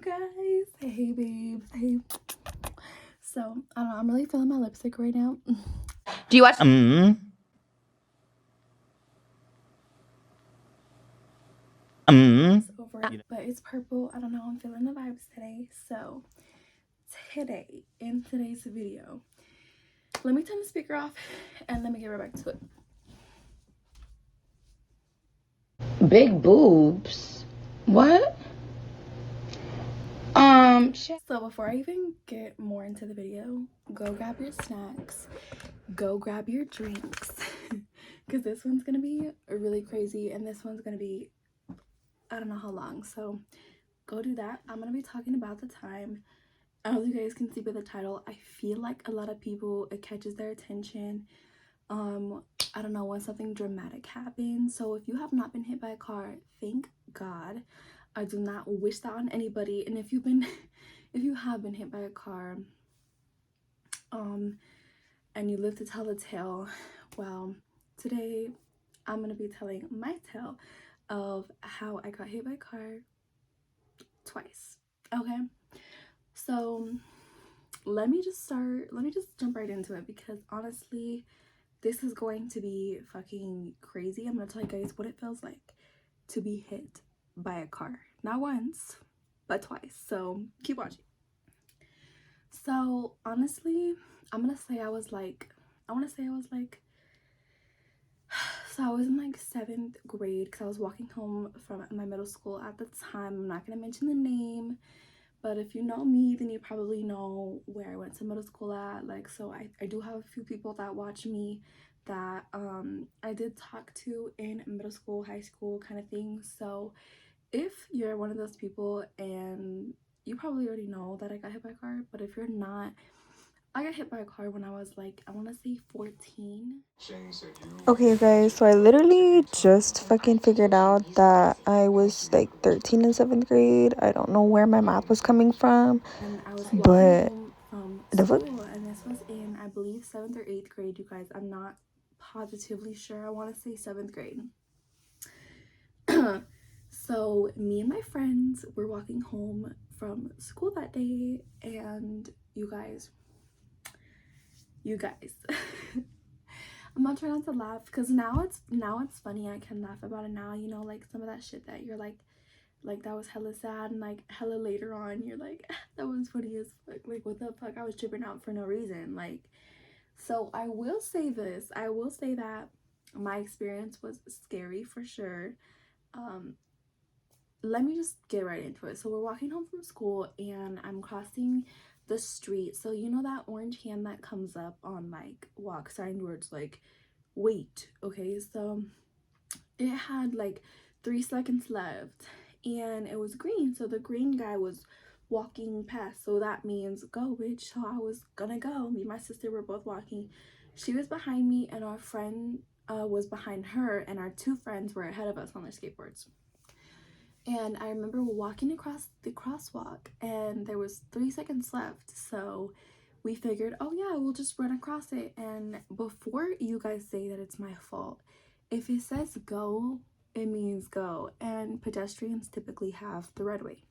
you guys. Hey babes. Hey. So I don't know, I'm really feeling my lipstick right now. Do you watch It's over, but it's purple. I don't know, I'm feeling the vibes today. So today, in today's video, let me turn the speaker off and let me get right back to it. big boobs? What? So before I even get more into the video, go grab your snacks, go grab your drinks, because this one's gonna be really crazy and this one's gonna be, I don't know how long, so go do that. I'm gonna be talking about the time. As you guys can see by the title, I feel like a lot of people, it catches their attention. I don't know, when something dramatic happens. So if you have not been hit by a car, thank God. I do not wish that on anybody. And if you've been if you have been hit by a car and you live to tell the tale, well, today I'm gonna be telling my tale of how I got hit by a car twice. Okay, so let me just jump right into it, because honestly this is going to be fucking crazy. I'm gonna tell you guys what it feels like to be hit by a car, not once but twice, so keep watching. So honestly, I'm gonna say I was like so I was in like 7th grade, because I was walking home from my middle school at the time. I'm not gonna mention the name, but if you know me, then you probably know where I went to middle school at. Like, so I do have a few people that watch me that I did talk to in middle school, high school kind of thing. So if you're one of those people, and you probably already know that I got hit by a car, but if you're not, I got hit by a car when I was like, I want to say 14. Okay, guys, so I literally just fucking figured out that I was like 13 in 7th grade. I don't know where my math was coming from, And I was walking but home from the fuck? school, and this was in, I believe, 7th or 8th grade, you guys. I'm not positively sure. I want to say 7th grade. So me and my friends were walking home from school that day, and you guys I'm not trying not to laugh, because now it's funny. I can laugh about it now, you know, like some of that shit that you're like that was hella sad, and like hella later on you're like that was funny as fuck, like what the fuck, I was tripping out for no reason. Like, so I will say that my experience was scary for sure. Let me just get right into it. So we're walking home from school, and I'm crossing the street. So you know that orange hand that comes up on like walk sign where it's like wait, okay? So it had like 3 seconds left, and it was green, so the green guy was walking past, so that means go, bitch. So I was gonna go. Me and my sister were both walking. She was behind me, and our friend was behind her, and our 2 friends were ahead of us on their skateboards. And I remember walking across the crosswalk, and there was 3 seconds left, so we figured, oh yeah, we'll just run across it. And before you guys say that it's my fault, if it says go, it means go, and pedestrians typically have the right way.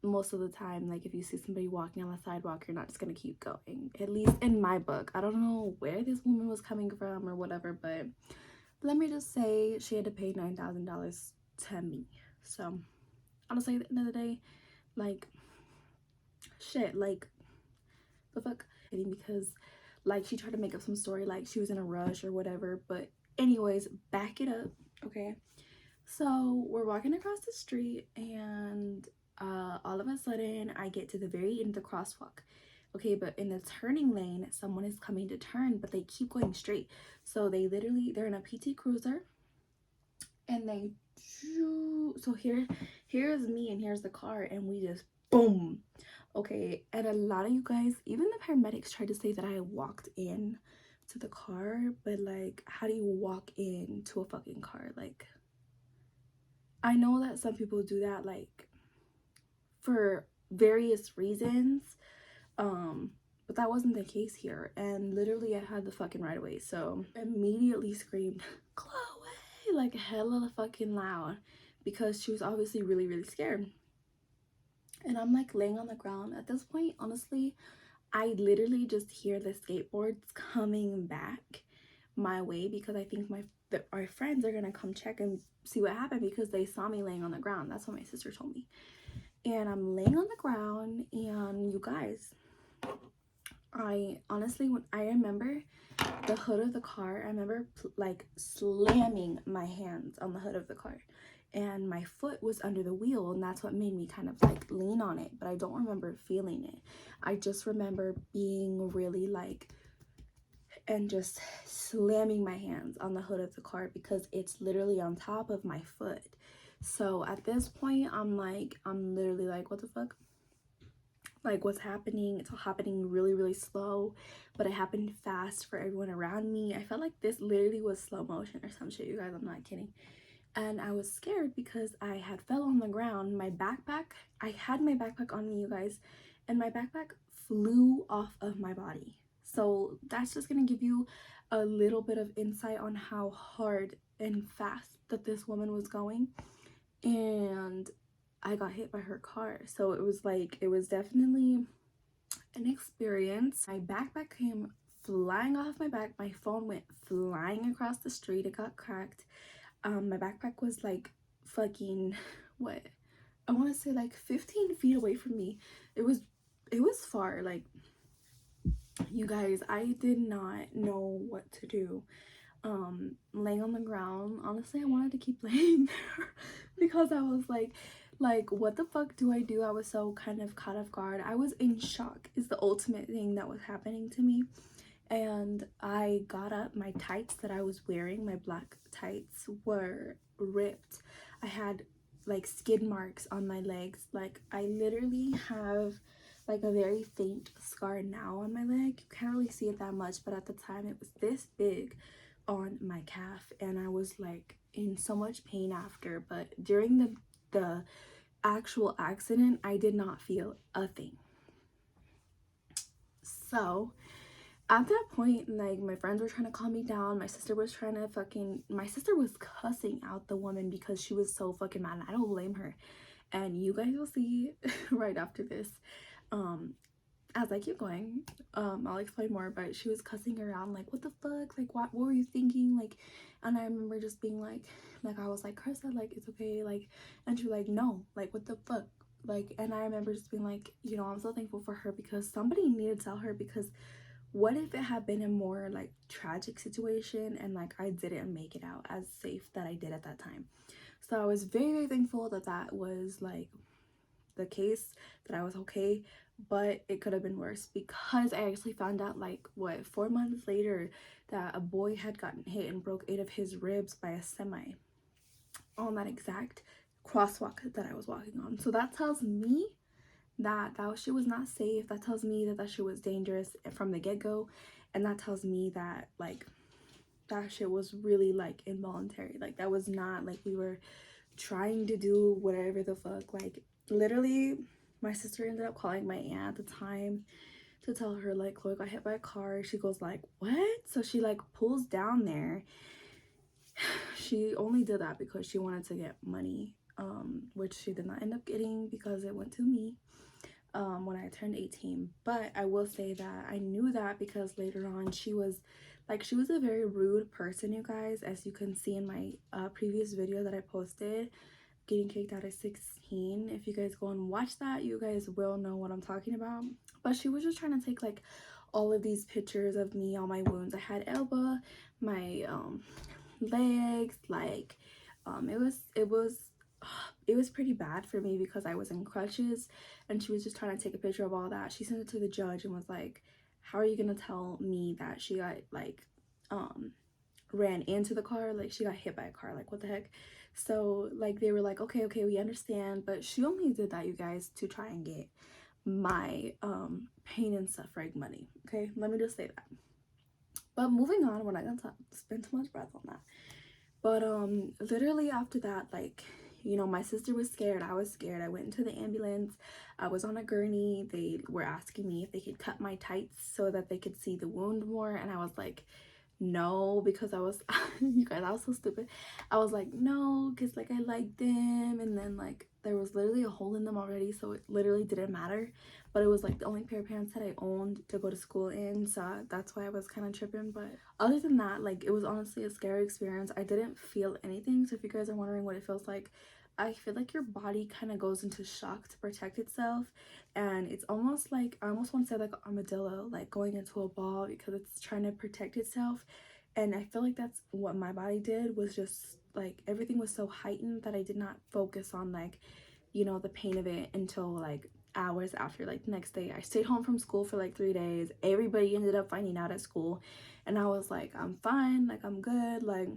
Most of the time, like if you see somebody walking on the sidewalk, you're not just gonna keep going, at least in my book. I don't know where this woman was coming from or whatever, but let me just say she had to pay $9,000 to me. So honestly, at the end of the day, like, shit, like, the fuck. Because like she tried to make up some story like she was in a rush or whatever. But anyways, back it up, okay? So we're walking across the street, and all of a sudden I get to the very end of the crosswalk. Okay, but in the turning lane, someone is coming to turn, but they keep going straight. So they're in a PT Cruiser, and they, so here's me, and here's the car, and we just boom. Okay, and a lot of you guys, even the paramedics, tried to say that I walked in to the car, but like, how do you walk into a fucking car? Like, I know that some people do that like for various reasons, but that wasn't the case here. And literally I had the fucking right away, so immediately screamed Chloe, like hella fucking loud, because she was obviously really scared. and I'm like laying on the ground. At this point, honestly, I literally just hear the skateboards coming back my way because I think our friends are gonna come check and see what happened because they saw me laying on the ground. That's what my sister told me. And I'm laying on the ground, and you guys, I honestly, when I remember the hood of the car, I remember like slamming my hands on the hood of the car, and my foot was under the wheel, and that's what made me kind of like lean on it, but I don't remember feeling it. I just remember being really like, and just slamming my hands on the hood of the car because it's literally on top of my foot. So at this point, I'm literally like, what the fuck? Like, what's happening? It's all happening really, really slow, but it happened fast for everyone around me. I felt like this literally was slow motion or some shit, you guys. I'm not kidding. And I was scared because I had fell on the ground. I had my backpack on me, you guys, and my backpack flew off of my body. So that's just gonna give you a little bit of insight on how hard and fast that this woman was going. And I got hit by her car. So it was definitely an experience. My backpack came flying off my back. My phone went flying across the street. It got cracked. My backpack was like fucking what? I want to say like 15 feet away from me. It was far. Like, you guys, I did not know what to do. Laying on the ground, honestly, I wanted to keep laying there because I was like what the fuck do I do? I was so kind of caught off guard. I was in shock is the ultimate thing that was happening to me. And I got up. My tights that I was wearing, my black tights, were ripped. I had like skid marks on my legs. Like, I literally have like a very faint scar now on my leg. You can't really see it that much, but at the time it was this big on my calf, and I was like in so much pain after. But during the actual accident, I did not feel a thing. So at that point, like, my friends were trying to calm me down. My sister was cussing out the woman because she was so fucking mad. I don't blame her. And you guys will see right after this. As I keep going, I'll explain more, but she was cussing her out, like, what the fuck? Like, what were you thinking? Like, and I remember just being like, I was like, Carissa, like, it's okay. Like, and she was like, no, like, what the fuck? Like, and I remember just being like, you know, I'm so thankful for her because somebody needed to tell her, because what if it had been a more like tragic situation and like I didn't make it out as safe that I did at that time. So I was very, very thankful that that was like the case, that I was okay. But it could have been worse because I actually found out like what 4 months later that a boy had gotten hit and broke 8 of his ribs by a semi on that exact crosswalk that I was walking on. So that tells me that that shit was not safe. That tells me that that shit was dangerous from the get-go, and that tells me that like that shit was really like involuntary. Like, that was not like we were trying to do whatever the fuck. Like, literally, my sister ended up calling my aunt at the time to tell her like Chloe got hit by a car. She goes like, what? So she like pulls down there. She only did that because she wanted to get money, which she did not end up getting because it went to me when I turned 18. But I will say that I knew that because later on she was a very rude person, you guys, as you can see in my previous video that I posted, getting kicked out at 16. If you guys go and watch that, you guys will know what I'm talking about. But she was just trying to take like all of these pictures of me, all my wounds. I had elbow, my legs, like it was pretty bad for me because I was in crutches, and she was just trying to take a picture of all that. She sent it to the judge and was like, how are you gonna tell me that she got like ran into the car, like she got hit by a car, like what the heck? So like they were like, okay, we understand. But she only did that, you guys, to try and get my pain and suffering money. Okay, let me just say that. But moving on, we're not gonna spend too much breath on that. But literally after that, like, you know, my sister was scared, I was scared. I went into the ambulance. I was on a gurney. They were asking me if they could cut my tights so that they could see the wound more, and I was like, no, because I was you guys, I was so stupid. I was like, no, because like I liked them, and then like there was literally a hole in them already, so it literally didn't matter. But it was like the only pair of pants that I owned to go to school in, so that's why I was kind of tripping. But other than that, like, it was honestly a scary experience. I didn't feel anything, so if you guys are wondering what it feels like, I feel like your body kind of goes into shock to protect itself, and it's almost like, I almost want to say like an armadillo, like going into a ball because it's trying to protect itself. And I feel like that's what my body did, was just like everything was so heightened that I did not focus on, like, you know, the pain of it until like hours after. Like the next day I stayed home from school for like 3 days. Everybody ended up finding out at school, and I was like, I'm fine, like I'm good. Like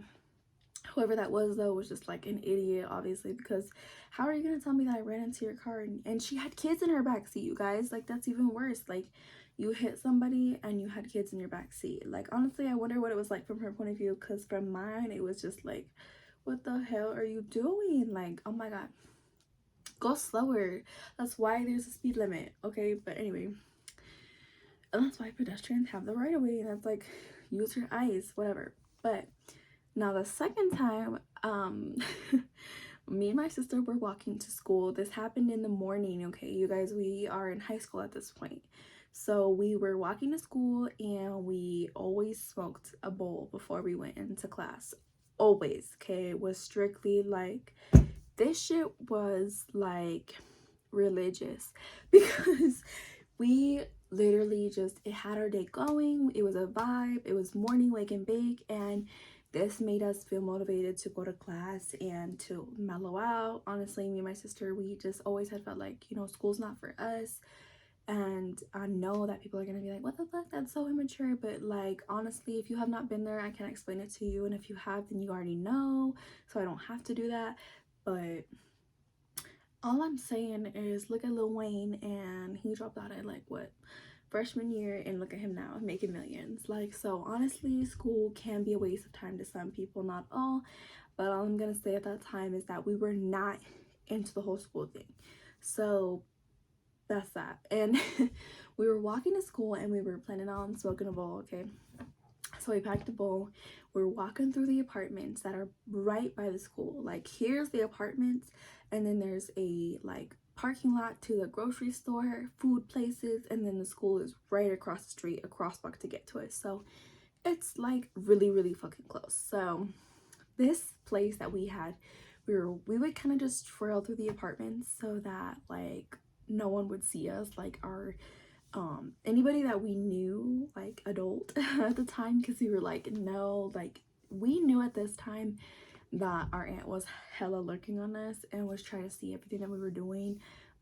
whoever that was though was just like an idiot, obviously, because how are you gonna tell me that I ran into your car and she had kids in her backseat, you guys? Like that's even worse. Like you hit somebody and you had kids in your backseat. Like honestly, I wonder what it was like from her point of view, because from mine it was just like, what the hell are you doing? Like, oh my god, go slower. That's why there's a speed limit, okay? But anyway, and that's why pedestrians have the right of way, and that's like, use your eyes, whatever. But now the second time, me and my sister were walking to school. This happened in the morning, okay, you guys, we are in high school at this point. So we were walking to school, and we always smoked a bowl before we went into class. Always, okay? It was strictly like, this shit was like religious because we literally just, it had our day going. It was a vibe. It was morning wake and bake, and this made us feel motivated to go to class and to mellow out. Honestly, me and my sister, we just always had felt like, you know, school's not for us. And I know that people are gonna be like, what the fuck, that's so immature. But like, honestly, if you have not been there, I can't explain it to you, and if you have, then you already know, so I don't have to do that. But all I'm saying is, look at Lil Wayne, and he dropped out at like what, freshman year, and look at him now making millions. Like, so honestly, school can be a waste of time to some people, not all. But all I'm gonna say at that time is that we were not into the whole school thing. So that's that. And we were walking to school, and we were planning on smoking a bowl, okay? So we packed a bowl. We're walking through the apartments that are right by the school. Like, here's the apartments, and then there's a like parking lot to the grocery store, food places, and then the school is right across the street, a crosswalk to get to it. So it's like really, really fucking close. So this place that we had, we would kind of just trail through the apartments so that like no one would see us, like our anybody that we knew, like adult at the time, because we were like, no, like we knew at this time that our aunt was hella lurking on us and was trying to see everything that we were doing.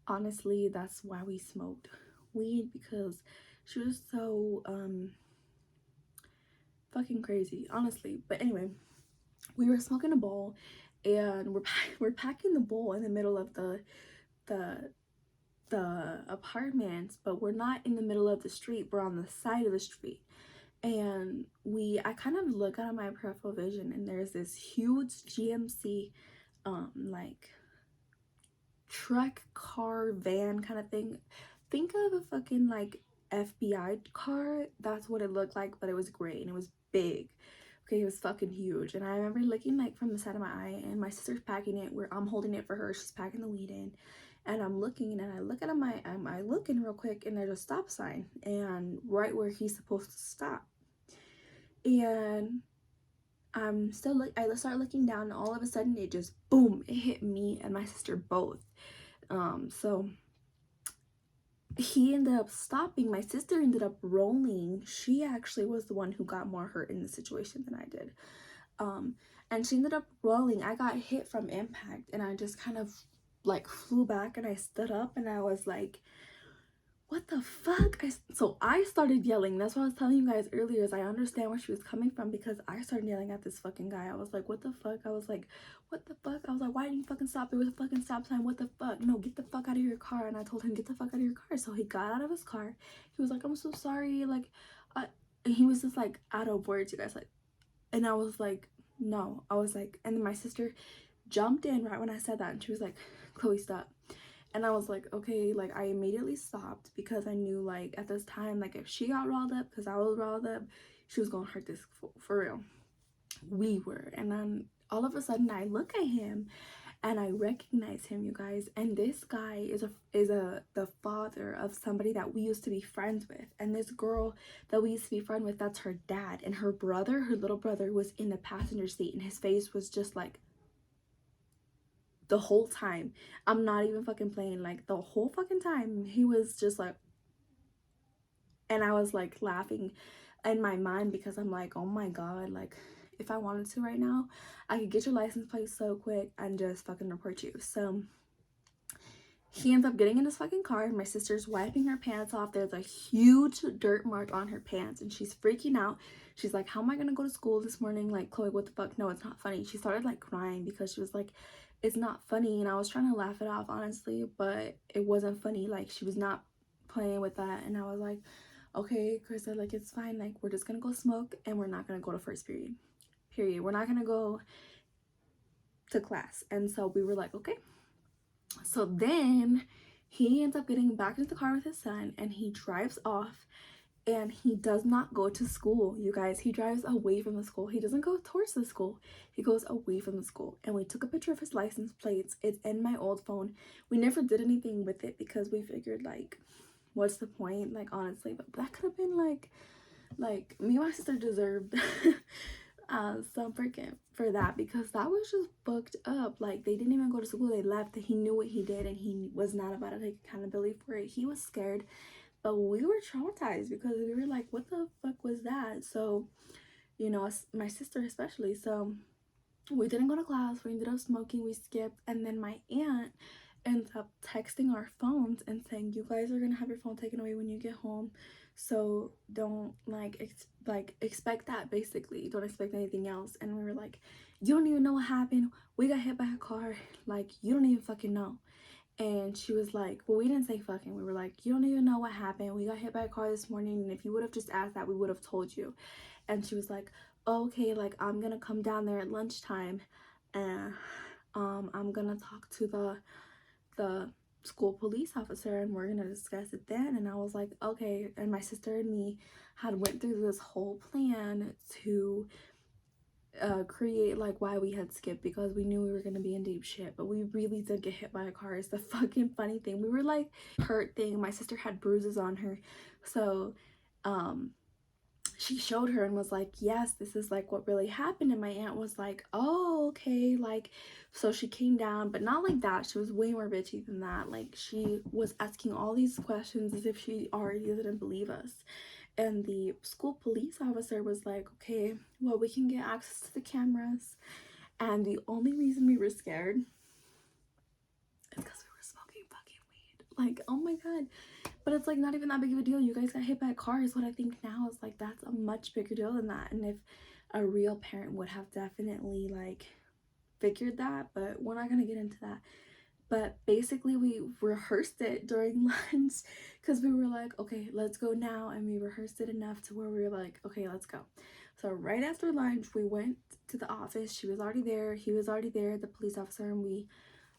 Honestly, that's why we smoked weed, because she was so fucking crazy, honestly. But anyway, we were smoking a bowl, and we're packing the bowl in the middle of the apartments, but we're not in the middle of the street, we're on the side of the street. And I kind of look out of my peripheral vision, and there's this huge GMC like truck, car, van kind of thing. Think of a fucking like FBI car. That's what it looked like, but it was gray and it was big. Okay, it was fucking huge. And I remember looking like from the side of my eye, and my sister's packing it where I'm holding it for her. She's packing the weed in. And I'm looking, and I look at I look in real quick, and there's a stop sign, and right where he's supposed to stop. And I'm still I start looking down, and all of a sudden it just boom, it hit me and my sister both. So he ended up stopping. My sister ended up rolling. She actually was the one who got more hurt in the situation than I did. And she ended up rolling. I got hit from impact, and I just kind of like flew back, and I stood up, and I was like, what the fuck? So I started yelling. That's what I was telling you guys earlier, is I understand where she was coming from, because I started yelling at this fucking guy. I was like, what the fuck? I was like, what the fuck? I was like, why didn't you fucking stop? There was a fucking stop sign. What the fuck? No, get the fuck out of your car. And I told him, get the fuck out of your car. So he got out of his car. He was like, I'm so sorry. Like, and he was just like out of words, you guys. Like, and I was like, no. I was like, and then my sister jumped in right when I said that, and she was like, Chloe, stop. And I was like, okay. Like, I immediately stopped, because I knew, like, at this time, like, if she got riled up because I was riled up, she was gonna hurt this for real. We were. And then all of a sudden I look at him and I recognize him, you guys. And this guy is the father of somebody that we used to be friends with. And this girl that we used to be friends with, that's her dad. And her brother, her little brother, was in the passenger seat, and his face was just like, the whole time, I'm not even fucking playing, like the whole fucking time he was just like, and I was like laughing in my mind because I'm like, oh my god, like if I wanted to right now, I could get your license plate so quick and just fucking report you. So he ends up getting in his fucking car, and my sister's wiping her pants off. There's a huge dirt mark on her pants, and she's freaking out. She's like, how am I gonna go to school this morning? Like, Chloe, what the fuck? No, it's not funny. She started like crying because she was like, it's not funny. And I was trying to laugh it off, honestly, but it wasn't funny. Like, she was not playing with that. And I was like, okay, Krista, like, it's fine. Like, we're just gonna go smoke, and we're not gonna go to first period. We're not gonna go to class. And so we were like, okay. So then he ends up getting back into the car with his son, and he drives off, and he does not go to school, you guys. He drives away from the school. He doesn't go towards the school. He goes away from the school. And we took a picture of his license plates. It's in my old phone. We never did anything with it because we figured, like, what's the point? Like, honestly, but that could have been like me and my sister deserved some freaking for that, because that was just booked up. Like, they didn't even go to school, they left. He knew what he did, and he was not about to take accountability for it. He was scared, but we were traumatized because we were like, what the fuck was that? So, you know, my sister especially. So we didn't go to class, we ended up smoking, we skipped, and then my aunt ends up texting our phones and saying, you guys are gonna have your phone taken away when you get home, so don't expect that. Basically, don't expect anything else. And we were like, you don't even know what happened, we got hit by a car, like, you don't even fucking know. And she was like, well, we didn't say fucking, we were like, you don't even know what happened, we got hit by a car this morning, and if you would have just asked that, we would have told you. And she was like, okay, like, I'm gonna come down there at lunchtime, and I'm gonna talk to the school police officer, and we're gonna discuss it then. And I was like, okay. And my sister and me had went through this whole plan to create like why we had skipped, because we knew we were gonna be in deep shit, but we really did get hit by a car. It's the fucking funny thing. We were like hurt thing. My sister had bruises on her, so she showed her and was like, yes, this is like what really happened. And my aunt was like, oh, okay. Like, so she came down, but not like that. She was way more bitchy than that. Like, she was asking all these questions as if she already didn't believe us. And the school police officer was like, okay, well, we can get access to the cameras. And the only reason we were scared is because we were smoking fucking weed. Like, oh my god. But it's like not even that big of a deal. You guys got hit by a car is what I think now is like, that's a much bigger deal than that. And if a real parent would have definitely like figured that, but we're not gonna get into that. But basically we rehearsed it during lunch because we were like, okay, let's go now. And we rehearsed it enough to where we were like, okay, let's go. So right after lunch, we went to the office. She was already there, he was already there, the police officer, and we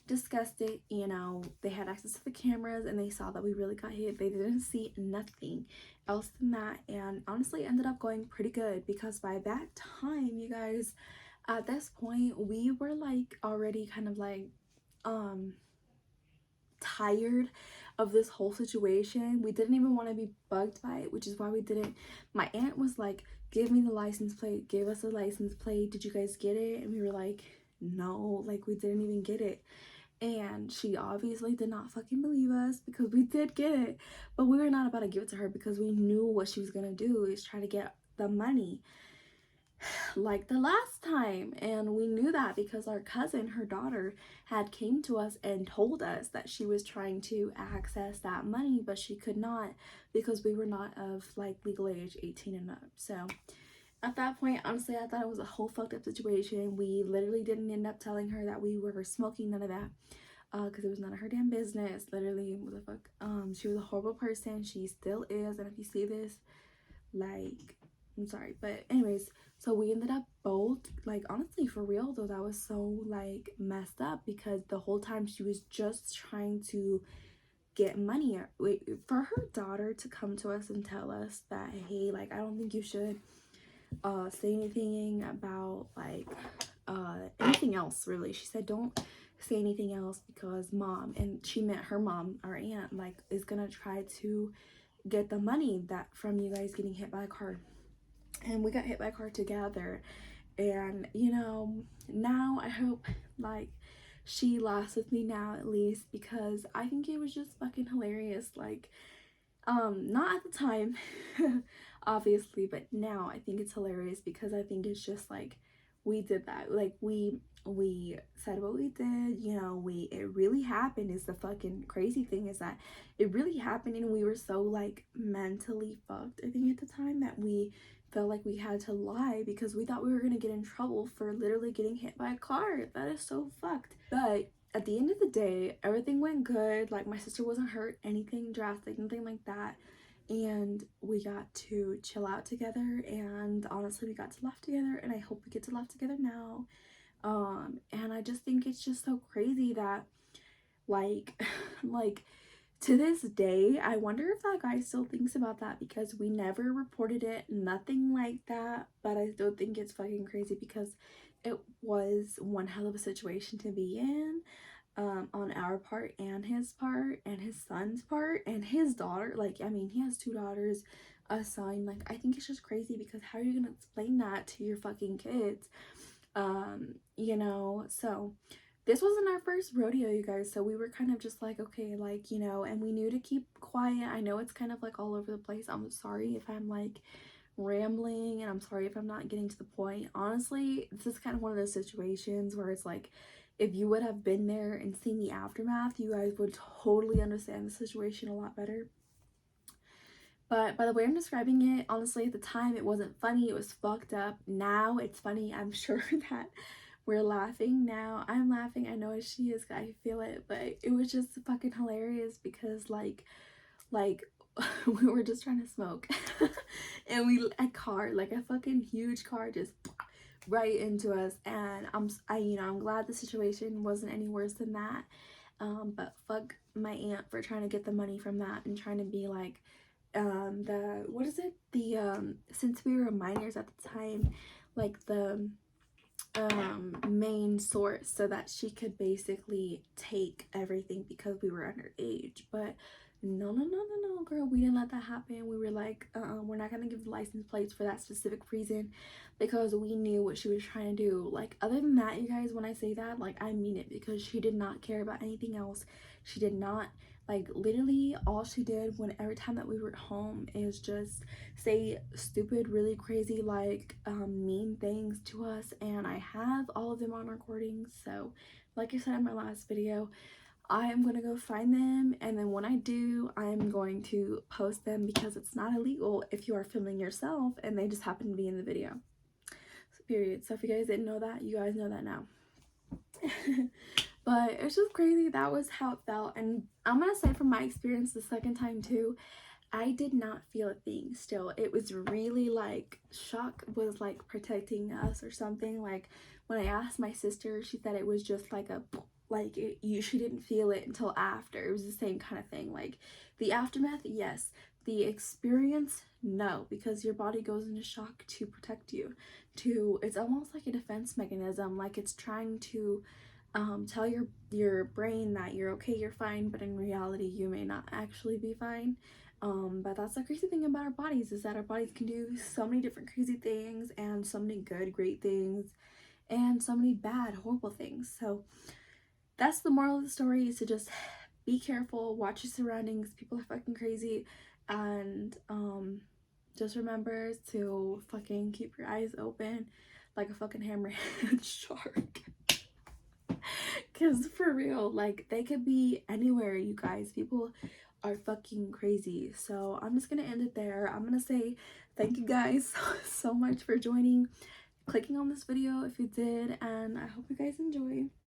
discussed it. You know, they had access to the cameras and they saw that we really got hit. They didn't see nothing else than that, and honestly ended up going pretty good, because by that time, you guys, at this point we were like already kind of like tired of this whole situation. We didn't even want to be bugged by it, which is why we didn't. My aunt was like, give me the license plate, give us a license plate, did you guys get it? And we were like, no, like, we didn't even get it. And she obviously did not fucking believe us, because we did get it, but we were not about to give it to her because we knew what she was gonna do is try to get the money like the last time. And we knew that because our cousin, her daughter, had came to us and told us that she was trying to access that money, but she could not because we were not of like legal age, 18 and up. So at that point, honestly, I thought it was a whole fucked up situation. We literally didn't end up telling her that we were smoking, none of that, because it was none of her damn business. Literally, what the fuck. She was a horrible person. She still is. And if you see this, like, I'm sorry. But anyways, so we ended up both, like, honestly, for real though, that was so like messed up, because the whole time she was just trying to get money. Wait, for her daughter to come to us and tell us that, hey, like, I don't think you should say anything about like anything else really. She said don't say anything else because mom, and she meant her mom, our aunt, like is gonna try to get the money that from you guys getting hit by a car. And we got hit by a car together, and you know, now I hope like she laughs with me now at least, because I think it was just fucking hilarious. Like not at the time obviously, but now I think it's hilarious because I think it's just like we did that, like we said what we did, you know, it really happened. Is the fucking crazy thing is that it really happened, and we were so like mentally fucked I think at the time that we felt like we had to lie because we thought we were gonna get in trouble for literally getting hit by a car. That is so fucked. But at the end of the day, everything went good. Like my sister wasn't hurt, anything drastic, nothing like that. And we got to chill out together, and honestly we got to laugh together, and I hope we get to laugh together now. And I just think it's just so crazy that like like to this day I wonder if that guy still thinks about that, because we never reported it, nothing like that. But I still think it's fucking crazy because it was one hell of a situation to be in, on our part and his part and his son's part and his daughter. Like I mean, he has two daughters, a son. Like I think it's just crazy because how are you gonna explain that to your fucking kids? You know, so this wasn't our first rodeo, you guys, so we were kind of just like, okay, like, you know, and we knew to keep quiet. I know it's kind of like all over the place. I'm sorry if I'm like rambling, and I'm sorry if I'm not getting to the point. Honestly, this is kind of one of those situations where it's like if you would have been there and seen the aftermath, you guys would totally understand the situation a lot better. But by the way I'm describing it, honestly, at the time it wasn't funny, it was fucked up. Now it's funny. I'm sure that we're laughing now. I'm laughing, I know she is, I feel it, but it was just fucking hilarious because like we were just trying to smoke and a car, like a fucking huge car, just right into us. And I'm glad the situation wasn't any worse than that. But fuck my aunt for trying to get the money from that and trying to be like the what is it, the since we were minors at the time, like the main source, so that she could basically take everything because we were underage. But no, no, no, no, no, girl, we didn't let that happen. We were like, we're not gonna give the license plates for that specific reason, because we knew what she was trying to do. Like other than that, you guys, when I say that, like I mean it, because she did not care about anything else. She did not, like literally all she did when every time that we were at home is just say stupid, really crazy, like mean things to us. And I have all of them on recordings, so like I said in my last video, I am gonna go find them, and then when I do, I'm going to post them, because it's not illegal if you are filming yourself and they just happen to be in the video. So, period. So if you guys didn't know that, you guys know that now. But it's just crazy. That was how it felt. And I'm gonna say from my experience the second time too, I did not feel a thing still. It was really like shock was like protecting us or something. Like when I asked my sister, she said it was just like a like she didn't feel it until after. It was the same kind of thing. Like the aftermath, yes. The experience, no, because your body goes into shock to protect you. It's almost like a defense mechanism. Like it's trying to tell your brain that you're okay, you're fine, but in reality you may not actually be fine. But that's the crazy thing about our bodies, is that our bodies can do so many different crazy things, and so many good, great things, and so many bad, horrible things. So that's the moral of the story, is to just be careful, watch your surroundings. People are fucking crazy, and just remember to fucking keep your eyes open like a fucking hammerhead shark. Because for real, like they could be anywhere, you guys. People are fucking crazy. So I'm just gonna end it there. I'm gonna say thank you guys so much for joining, clicking on this video if you did, and I hope you guys enjoy.